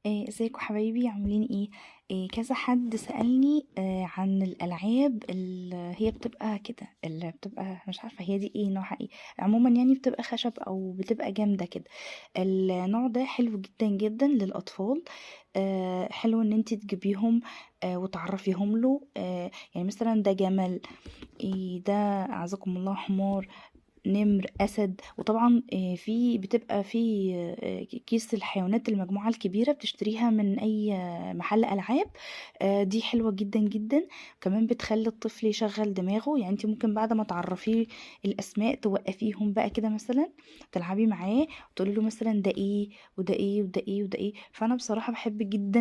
ازيكم حبايبي عاملين ايه؟ كذا حد سألني عن الألعاب اللي هي بتبقى كده، اللي بتبقى مش عارفة هي دي ايه نوعها ايه. عموما يعني بتبقى خشب او بتبقى جامدة كده. النوع ده حلو جدا جدا للأطفال. حلو ان انت تجيبيهم وتعرفيهم له. يعني مثلا ده جمل، ده أعزكم الله حمار، نمر، اسد. وطبعا في بتبقى في كيس الحيوانات المجموعه الكبيره بتشتريها من اي محل العاب. دي حلوه جدا جدا. كمان بتخلي الطفل يشغل دماغه، يعني انت ممكن بعد ما تعرفيه الاسماء توقفيهم بقى كده مثلا، تلعبي معاه وتقولي له مثلا ده ايه وده ايه وده ايه وده ايه. فانا بصراحه بحب جدا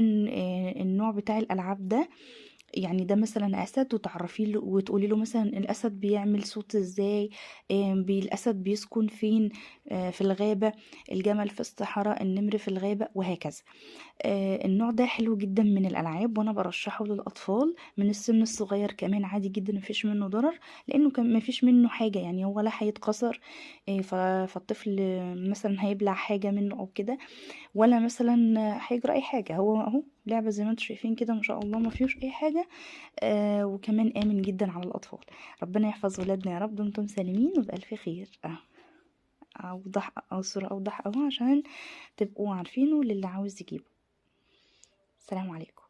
النوع بتاع الالعاب ده. يعني ده مثلا اسد وتعرفي له وتقولي له مثلا الاسد بيعمل صوت ازاي، الاسد بيسكن فين، في الغابة، الجمل في الصحراء، النمر في الغابة، وهكذا. النوع ده حلو جدا من الالعاب، وانا برشحه للاطفال من السن الصغير كمان، عادي جدا مفيش منه ضرر. لانه كان مفيش منه حاجة، يعني هو لا هيتكسر فالطفل مثلا هيبلع حاجة منه او كده، ولا مثلا هيجرى اي حاجة. هو اهو لعبة زي ما انتم شايفين كده، ما شاء الله ما فيهوش اي حاجة. وكمان آمن جدا على الأطفال. ربنا يحفظ ولادنا يا رب، دمتم سالمين وبألف خير. أوضح أو صورة أوضح أهو عشان تبقوا عارفينه للي عاوز يجيبه. السلام عليكم.